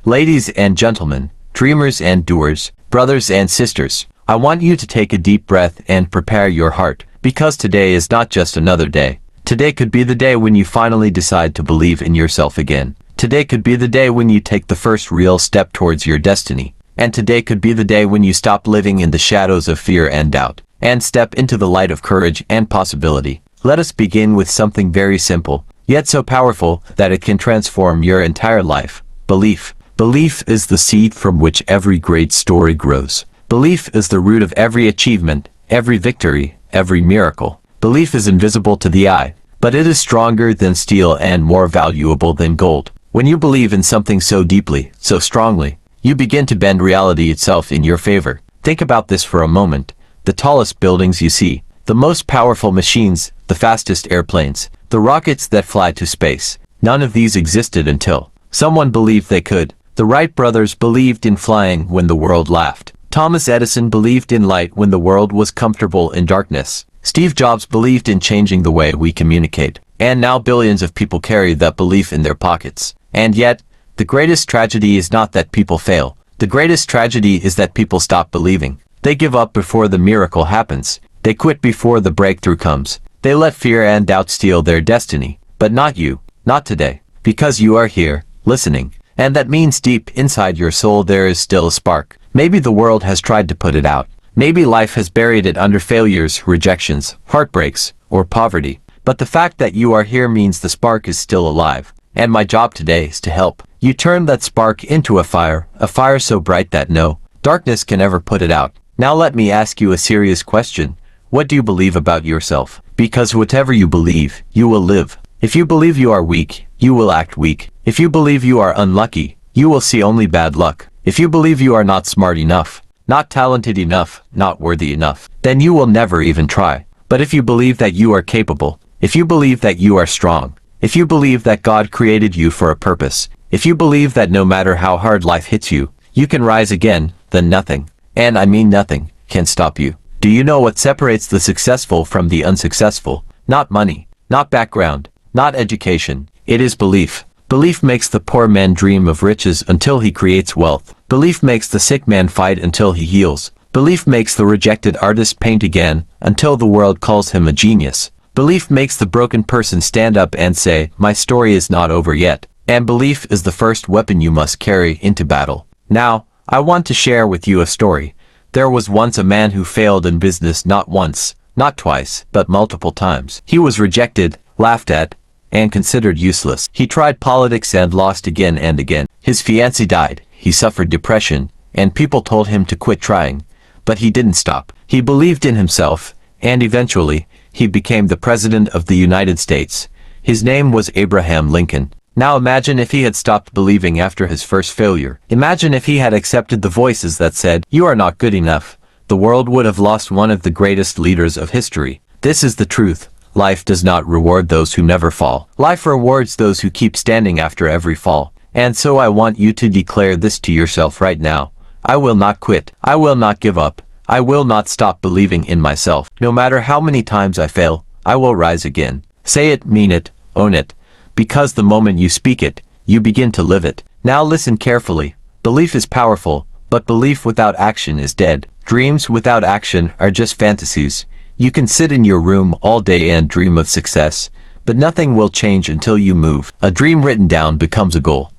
Ladies and gentlemen, dreamers and doers, brothers and sisters, I want you to take a deep breath and prepare your heart, because today is not just another day. Today could be the day when you finally decide to believe in yourself again. Today could be the day when you take the first real step towards your destiny. And today could be the day when you stop living in the shadows of fear and doubt, and step into the light of courage and possibility. Let us begin with something very simple, yet so powerful that it can transform your entire life. Belief. Belief is the seed from which every great story grows. Belief is the root of every achievement, every victory, every miracle. Belief is invisible to the eye, but it is stronger than steel and more valuable than gold. When you believe in something so deeply, so strongly, you begin to bend reality itself in your favor. Think about this for a moment. The tallest buildings you see, the most powerful machines, the fastest airplanes, the rockets that fly to space, none of these existed until someone believed they could. The Wright brothers believed in flying when the world laughed. Thomas Edison believed in light when the world was comfortable in darkness. Steve Jobs believed in changing the way we communicate. And now billions of people carry that belief in their pockets. And yet, the greatest tragedy is not that people fail. The greatest tragedy is that people stop believing. They give up before the miracle happens. They quit before the breakthrough comes. They let fear and doubt steal their destiny. But not you, not today. Because you are here, listening. And that means deep inside your soul there is still a spark. Maybe the world has tried to put it out. Maybe life has buried it under failures, rejections, heartbreaks, or poverty. But the fact that you are here means the spark is still alive. And my job today is to help you turn that spark into a fire so bright that no darkness can ever put it out. Now let me ask you a serious question. What do you believe about yourself? Because whatever you believe, you will live. If you believe you are weak, you will act weak. If you believe you are unlucky, you will see only bad luck. If you believe you are not smart enough, not talented enough, not worthy enough, then you will never even try. But if you believe that you are capable, if you believe that you are strong, if you believe that God created you for a purpose, if you believe that no matter how hard life hits you, you can rise again, then nothing, and I mean nothing, can stop you. Do you know what separates the successful from the unsuccessful? Not money, not background, not education. It is belief. Belief makes the poor man dream of riches until he creates wealth. Belief makes the sick man fight until he heals. Belief makes the rejected artist paint again until the world calls him a genius. Belief makes the broken person stand up and say, my story is not over yet. And belief is the first weapon you must carry into battle. Now, I want to share with you a story. There was once a man who failed in business not once, not twice, but multiple times. He was rejected, laughed at, and considered useless. He tried politics and lost again and again. His fiancée died, he suffered depression, and people told him to quit trying. But he didn't stop. He believed in himself, and eventually, he became the President of the United States. His name was Abraham Lincoln. Now imagine if he had stopped believing after his first failure. Imagine if he had accepted the voices that said, you are not good enough. The world would have lost one of the greatest leaders of history. This is the truth. Life does not reward those who never fall. Life rewards those who keep standing after every fall. And so I want you to declare this to yourself right now. I will not quit. I will not give up. I will not stop believing in myself. No matter how many times I fail, I will rise again. Say it, mean it, own it. Because the moment you speak it, you begin to live it. Now listen carefully. Belief is powerful, but belief without action is dead. Dreams without action are just fantasies. You can sit in your room all day and dream of success, but nothing will change until you move. A dream written down becomes a goal.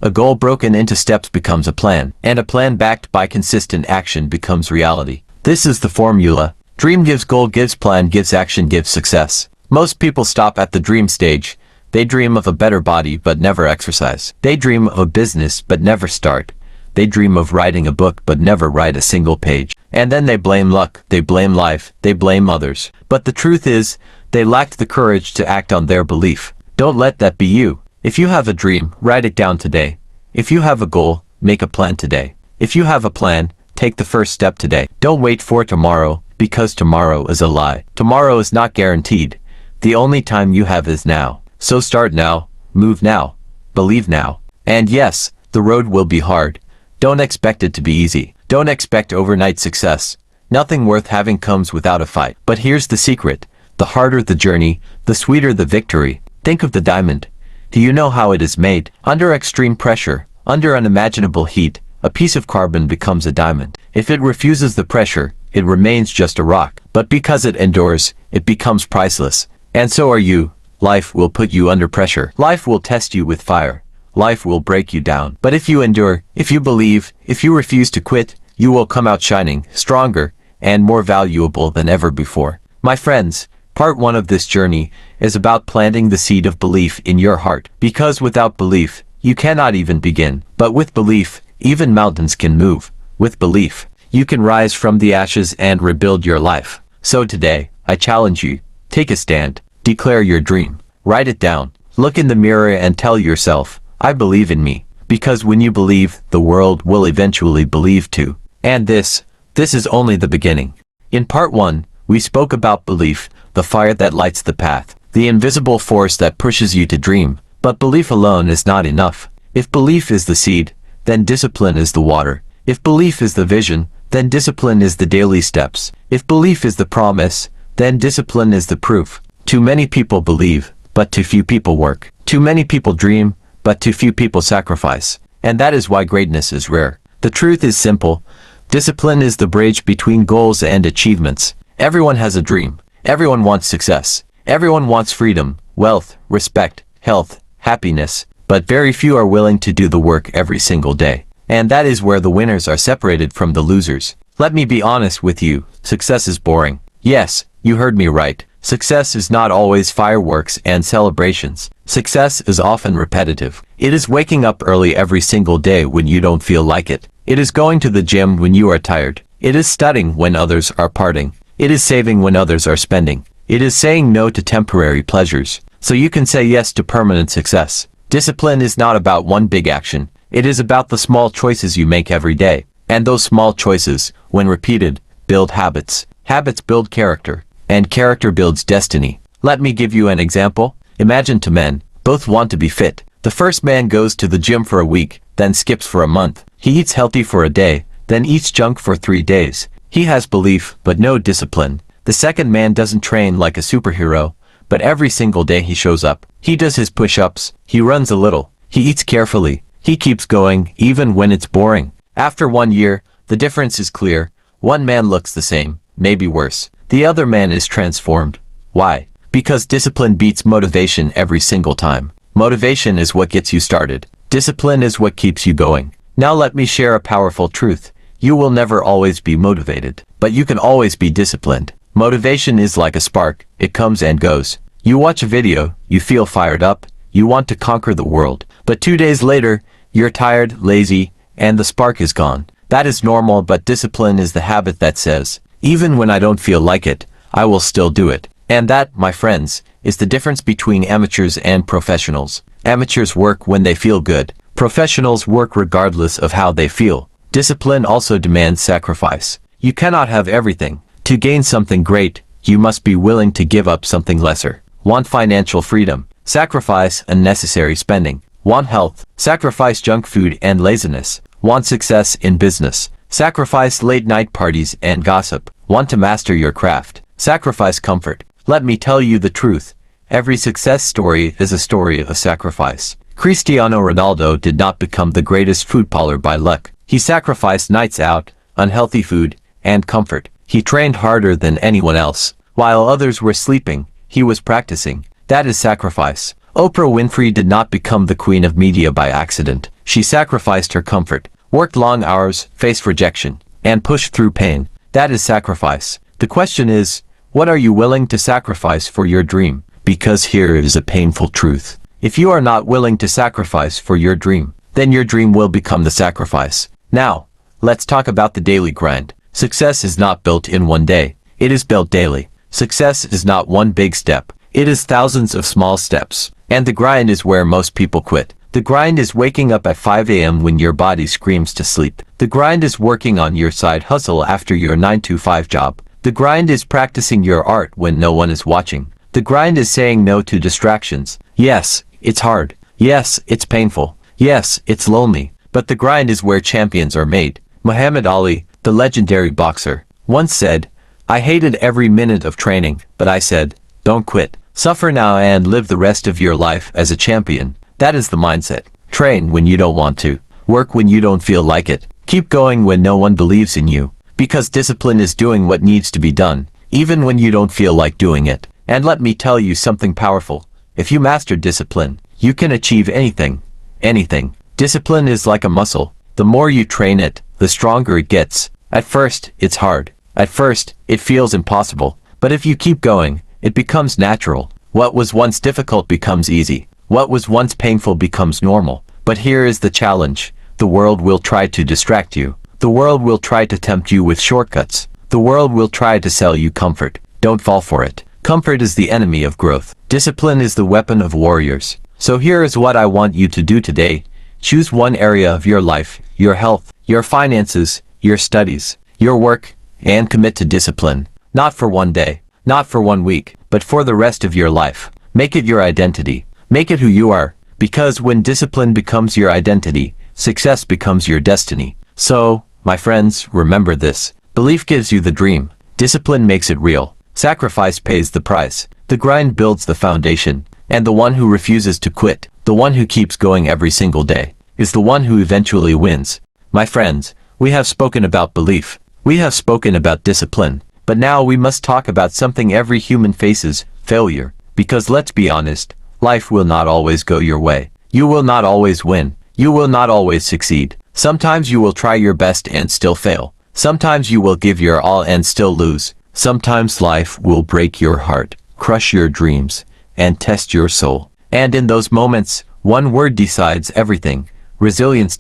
A goal broken into steps becomes a plan, and a plan backed by consistent action becomes reality. This is the formula. Dream gives goal gives plan gives action gives success. Most people stop at the dream stage. They dream of a better body but never exercise. They dream of a business but never start. They dream of writing a book but never write a single page. And then they blame luck, they blame life, they blame others. But the truth is, they lacked the courage to act on their belief. Don't let that be you. If you have a dream, write it down today. If you have a goal, make a plan today. If you have a plan, take the first step today. Don't wait for tomorrow, because tomorrow is a lie. Tomorrow is not guaranteed. The only time you have is now. So start now, move now, believe now. And yes, the road will be hard. Don't expect it to be easy. Don't expect overnight success. Nothing worth having comes without a fight. But here's the secret. The harder the journey, the sweeter the victory. Think of the diamond. Do you know how it is made? Under extreme pressure, Under unimaginable heat, a piece of carbon becomes a diamond. If it refuses the pressure, it remains just a rock. But because it endures, it becomes priceless. And so are you. Life will put you under pressure. Life will test you with fire. Life will break you down. But if you endure, if you believe, if you refuse to quit, you will come out shining, stronger, and more valuable than ever before. My friends, part 1 of this journey is about planting the seed of belief in your heart. Because without belief, you cannot even begin. But with belief, even mountains can move. With belief, you can rise from the ashes and rebuild your life. So today, I challenge you. Take a stand. Declare your dream. Write it down. Look in the mirror and tell yourself, I believe in me. Because when you believe, the world will eventually believe too. And this is only the beginning. In part 1, we spoke about belief, the fire that lights the path, the invisible force that pushes you to dream. But belief alone is not enough. If belief is the seed, then discipline is the water. If belief is the vision, then discipline is the daily steps. If belief is the promise, then discipline is the proof. Too many people believe, but too few people work. Too many people dream, but too few people sacrifice. And that is why greatness is rare. The truth is simple. Discipline is the bridge between goals and achievements. Everyone has a dream. Everyone wants success. Everyone wants freedom, wealth, respect, health, happiness. But very few are willing to do the work every single day. And that is where the winners are separated from the losers. Let me be honest with you. Success is boring. Yes, you heard me right. Success is not always fireworks and celebrations. Success is often repetitive. It is waking up early every single day when you don't feel like it. It is going to the gym when you are tired. It is studying when others are partying. It is saving when others are spending. It is saying no to temporary pleasures, so you can say yes to permanent success. Discipline is not about one big action. It is about the small choices you make every day. And those small choices, when repeated, build habits. Habits build character. And character builds destiny. Let me give you an example. Imagine two men. Both want to be fit. The first man goes to the gym for a week, then skips for a month. He eats healthy for a day, then eats junk for 3 days. He has belief, but no discipline. The second man doesn't train like a superhero, but every single day he shows up. He does his push-ups, he runs a little, he eats carefully, he keeps going, even when it's boring. After 1 year, the difference is clear. One man looks the same, maybe worse. The other man is transformed. Why? Because discipline beats motivation every single time. Motivation is what gets you started. Discipline is what keeps you going. Now let me share a powerful truth. You will never always be motivated, but you can always be disciplined. Motivation is like a spark. It comes and goes. You watch a video, you feel fired up, you want to conquer the world. But 2 days later, you're tired, lazy, and the spark is gone. That is normal, but discipline is the habit that says, even when I don't feel like it, I will still do it. And that, my friends, is the difference between amateurs and professionals. Amateurs work when they feel good. Professionals work regardless of how they feel. Discipline also demands sacrifice. You cannot have everything. To gain something great, you must be willing to give up something lesser. Want financial freedom? Sacrifice unnecessary spending. Want health? Sacrifice junk food and laziness. Want success in business? Sacrifice late-night parties and gossip. Want to master your craft? Sacrifice comfort. Let me tell you the truth. Every success story is a story of sacrifice. Cristiano Ronaldo did not become the greatest footballer by luck. He sacrificed nights out, unhealthy food, and comfort. He trained harder than anyone else. While others were sleeping, he was practicing. That is sacrifice. Oprah Winfrey did not become the queen of media by accident. She sacrificed her comfort, worked long hours, faced rejection, and pushed through pain. That is sacrifice. The question is, what are you willing to sacrifice for your dream? Because here is a painful truth. If you are not willing to sacrifice for your dream, then your dream will become the sacrifice. Now, let's talk about the daily grind. Success is not built in one day. It is built daily. Success is not one big step. It is thousands of small steps. And the grind is where most people quit. The grind is waking up at 5 a.m. when your body screams to sleep. The grind is working on your side hustle after your 9-to-5 job. The grind is practicing your art when no one is watching. The grind is saying no to distractions. Yes, it's hard. Yes, it's painful. Yes, it's lonely. But the grind is where champions are made. Muhammad Ali, the legendary boxer, once said, I hated every minute of training, but I said, don't quit. Suffer now and live the rest of your life as a champion. That is the mindset. Train when you don't want to. Work when you don't feel like it. Keep going when no one believes in you. Because discipline is doing what needs to be done, even when you don't feel like doing it. And let me tell you something powerful. If you master discipline, you can achieve anything. Anything. Discipline is like a muscle. The more you train it, the stronger it gets. At first, it's hard. At first, it feels impossible. But if you keep going, it becomes natural. What was once difficult becomes easy. What was once painful becomes normal. But here is the challenge. The world will try to distract you. The world will try to tempt you with shortcuts. The world will try to sell you comfort. Don't fall for it. Comfort is the enemy of growth. Discipline is the weapon of warriors. So here is what I want you to do today. Choose one area of your life, your health, your finances, your studies, your work, and commit to discipline. Not for one day, not for 1 week, but for the rest of your life. Make it your identity. Make it who you are. Because when discipline becomes your identity, success becomes your destiny. So, my friends, remember this. Belief gives you the dream. Discipline makes it real. Sacrifice pays the price. The grind builds the foundation. And the one who refuses to quit, the one who keeps going every single day, is the one who eventually wins. My friends, we have spoken about belief. We have spoken about discipline. But now we must talk about something every human faces, failure. Because let's be honest, life will not always go your way. You will not always win. You will not always succeed. Sometimes you will try your best and still fail. Sometimes you will give your all and still lose. Sometimes life will break your heart, crush your dreams, and test your soul. And in those moments, one word decides everything. Resilience.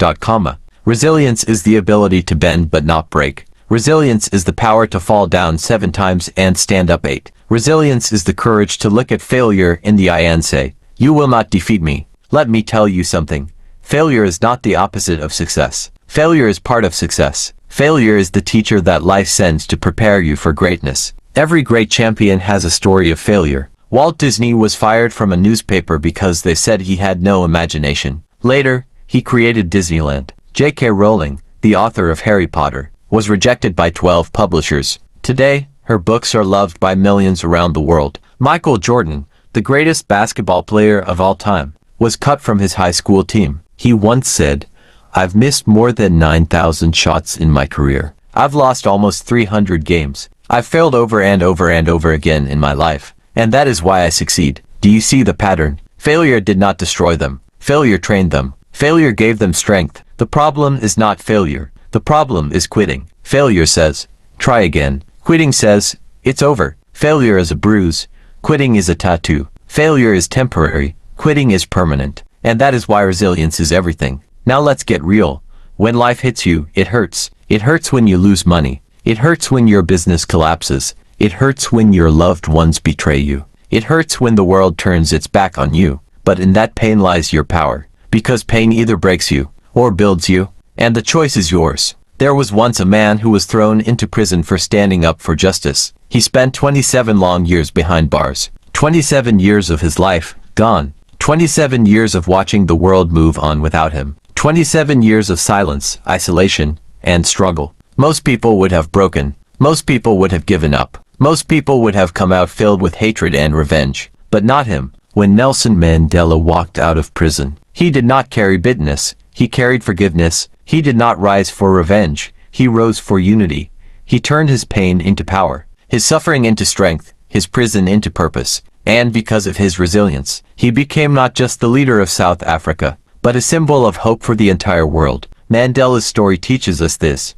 Resilience is the ability to bend but not break. Resilience is the power to fall down 7 times and stand up 8. Resilience is the courage to look at failure in the eye and say, "You will not defeat me." Let me tell you something. Failure is not the opposite of success. Failure is part of success. Failure is the teacher that life sends to prepare you for greatness. Every great champion has a story of failure. Walt Disney was fired from a newspaper because they said he had no imagination. Later, he created Disneyland. J.K. Rowling, the author of Harry Potter, was rejected by 12 publishers. Today, her books are loved by millions around the world. Michael Jordan, the greatest basketball player of all time, was cut from his high school team. He once said, "I've missed more than 9,000 shots in my career. I've lost almost 300 games. I've failed over and over and over again in my life. And that is why I succeed." Do you see the pattern? Failure did not destroy them. Failure trained them. Failure gave them strength. The problem is not failure. The problem is quitting. Failure says, "Try again." Quitting says, "It's over." Failure is a bruise. Quitting is a tattoo. Failure is temporary. Quitting is permanent. And that is why resilience is everything. Now let's get real. When life hits you, it hurts. It hurts when you lose money. It hurts when your business collapses. It hurts when your loved ones betray you. It hurts when the world turns its back on you. But in that pain lies your power. Because pain either breaks you, or builds you. And the choice is yours. There was once a man who was thrown into prison for standing up for justice. He spent 27 long years behind bars. 27 years of his life, gone. 27 years of watching the world move on without him. 27 years of silence, isolation, and struggle. Most people would have broken. Most people would have given up. Most people would have come out filled with hatred and revenge. But not him. When Nelson Mandela walked out of prison, he did not carry bitterness. He carried forgiveness. He did not rise for revenge. He rose for unity. He turned his pain into power, his suffering into strength, his prison into purpose. And because of his resilience, he became not just the leader of South Africa, but a symbol of hope for the entire world. Mandela's story teaches us this.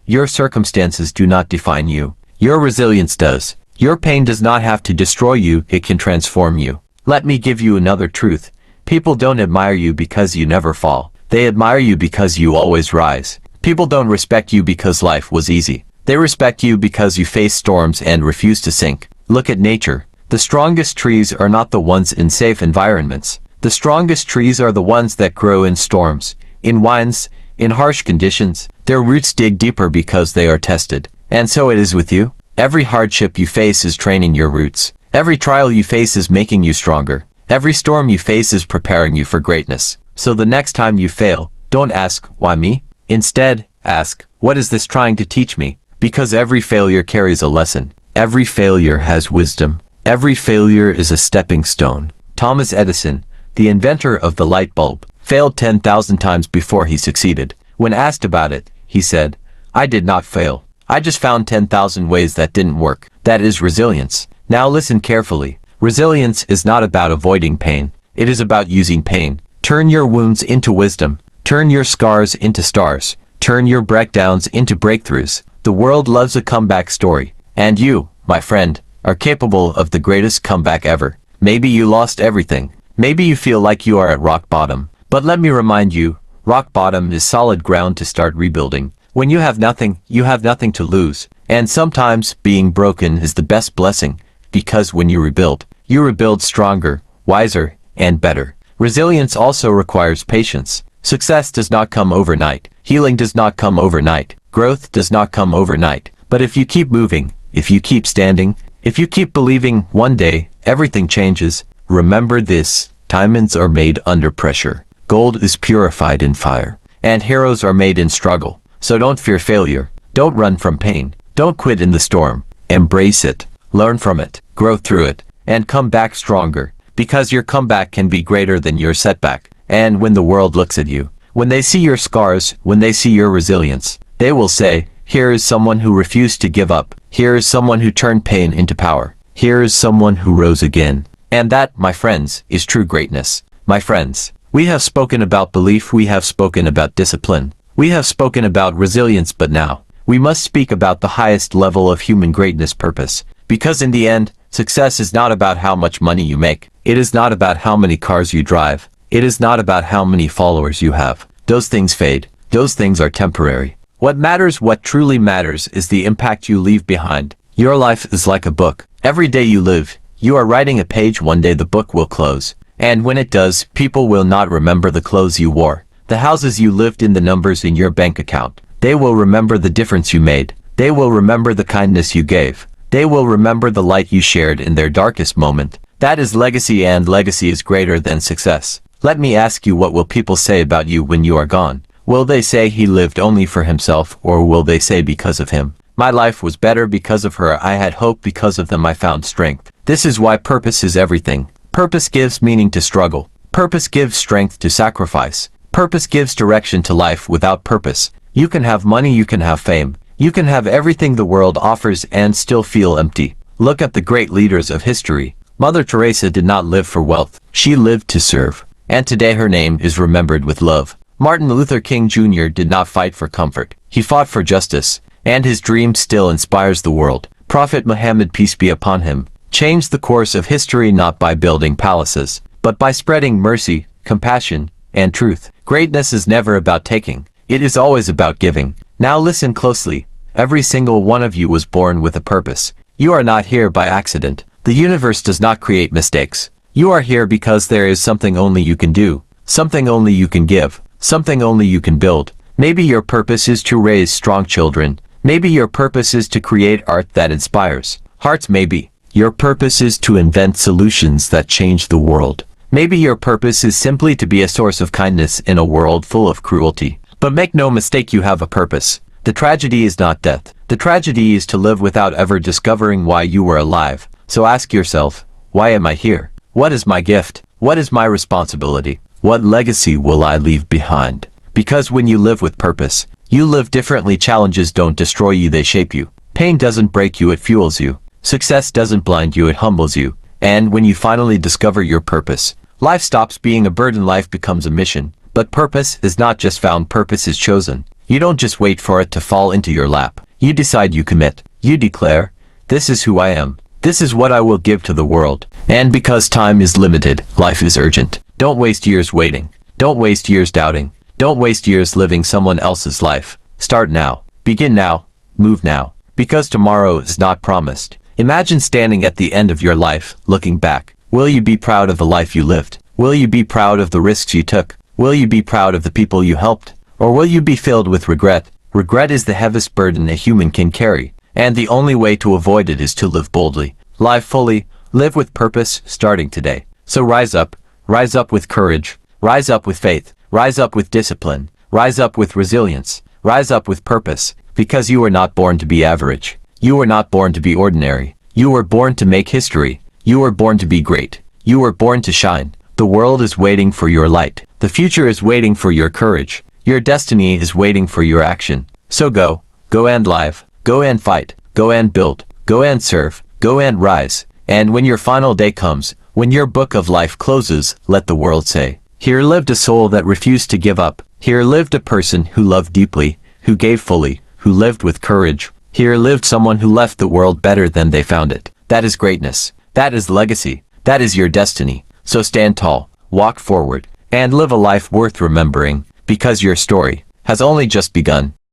Your circumstances do not define you. Your resilience does. Your pain does not have to destroy you, it can transform you. Let me give you another truth. People don't admire you because you never fall. They admire you because you always rise. People don't respect you because life was easy. They respect you because you face storms and refuse to sink. Look at nature. The strongest trees are not the ones in safe environments. The strongest trees are the ones that grow in storms, in winds, in harsh conditions. Their roots dig deeper because they are tested. And so it is with you. Every hardship you face is training your roots. Every trial you face is making you stronger. Every storm you face is preparing you for greatness. So the next time you fail, don't ask, "Why me?" Instead, ask, "What is this trying to teach me?" Because every failure carries a lesson. Every failure has wisdom. Every failure is a stepping stone. Thomas Edison, the inventor of the light bulb, failed 10,000 times before he succeeded. When asked about it, he said, "I did not fail. I just found 10,000 ways that didn't work." That is resilience. Now listen carefully. Resilience is not about avoiding pain. It is about using pain. Turn your wounds into wisdom. Turn your scars into stars. Turn your breakdowns into breakthroughs. The world loves a comeback story. And you, my friend, are capable of the greatest comeback ever. Maybe you lost everything. Maybe you feel like you are at rock bottom. But let me remind you, rock bottom is solid ground to start rebuilding. When you have nothing to lose. And sometimes being broken is the best blessing, because when you rebuild stronger, wiser, and better. Resilience also requires patience. Success does not come overnight. Healing does not come overnight. Growth does not come overnight. But if you keep moving, if you keep standing, if you keep believing, one day, everything changes. Remember this, diamonds are made under pressure. Gold is purified in fire. And heroes are made in struggle. So don't fear failure. Don't run from pain. Don't quit in the storm. Embrace it. Learn from it. Grow through it. And come back stronger. Because your comeback can be greater than your setback. And when the world looks at you, when they see your scars, when they see your resilience, they will say, "Here is someone who refused to give up. Here is someone who turned pain into power. Here is someone who rose again." And that, my friends, is true greatness. My friends, we have spoken about belief, we have spoken about discipline, we have spoken about resilience, but now, we must speak about the highest level of human greatness, purpose. Because in the end, success is not about how much money you make. It is not about how many cars you drive. It is not about how many followers you have. Those things fade. Those things are temporary. What matters, what truly matters, is the impact you leave behind. Your life is like a book. Every day you live, you are writing a page. One day the book will close. And when it does, people will not remember the clothes you wore, the houses you lived in, the numbers in your bank account. They will remember the difference you made. They will remember the kindness you gave. They will remember the light you shared in their darkest moment. That is legacy, and legacy is greater than success. Let me ask you, what will people say about you when you are gone? Will they say he lived only for himself, or will they say because of him? My life was better because of her. I had hope because of them. I found strength. This is why purpose is everything. Purpose gives meaning to struggle. Purpose gives strength to sacrifice. Purpose gives direction to life. Without purpose, you can have money, you can have fame, you can have everything the world offers and still feel empty. Look at the great leaders of history. Mother Teresa did not live for wealth. She lived to serve. And today her name is remembered with love. Martin Luther King Jr. did not fight for comfort. He fought for justice. And his dream still inspires the world. Prophet Muhammad, peace be upon him, changed the course of history not by building palaces, but by spreading mercy, compassion, and truth. Greatness is never about taking. It is always about giving. Now listen closely. Every single one of you was born with a purpose. You are not here by accident. The universe does not create mistakes. You are here because there is something only you can do, something only you can give, something only you can build. Maybe your purpose is to raise strong children. Maybe your purpose is to create art that inspires hearts. Maybe your purpose is to invent solutions that change the world. Maybe your purpose is simply to be a source of kindness in a world full of cruelty. But make no mistake, you have a purpose. The tragedy is not death. The tragedy is to live without ever discovering why you were alive. So ask yourself, why am I here? What is my gift? What is my responsibility? What legacy will I leave behind? Because when you live with purpose, you live differently. Challenges don't destroy you, they shape you. Pain doesn't break you, it fuels you. Success doesn't blind you, it humbles you. And when you finally discover your purpose, life stops being a burden, life becomes a mission. But purpose is not just found, purpose is chosen. You don't just wait for it to fall into your lap. You decide, you commit. You declare, this is who I am. This is what I will give to the world. And because time is limited, life is urgent. Don't waste years waiting. Don't waste years doubting. Don't waste years living someone else's life. Start now. Begin now. Move now. Because tomorrow is not promised. Imagine standing at the end of your life, looking back. Will you be proud of the life you lived? Will you be proud of the risks you took? Will you be proud of the people you helped? Or will you be filled with regret? Regret is the heaviest burden a human can carry. And the only way to avoid it is to live boldly, live fully, live with purpose, starting today. So rise up with courage, rise up with faith, rise up with discipline, rise up with resilience, rise up with purpose, because you were not born to be average. You were not born to be ordinary. You were born to make history. You were born to be great. You were born to shine. The world is waiting for your light. The future is waiting for your courage. Your destiny is waiting for your action. So go and live, go and fight, go and build, go and serve, go and rise. And when your final day comes, when your book of life closes, let the world say, here lived a soul that refused to give up. Here lived a person who loved deeply, who gave fully, who lived with courage. Here lived someone who left the world better than they found it. That is greatness. That is legacy. That is your destiny. So stand tall, walk forward, and live a life worth remembering, because your story has only just begun.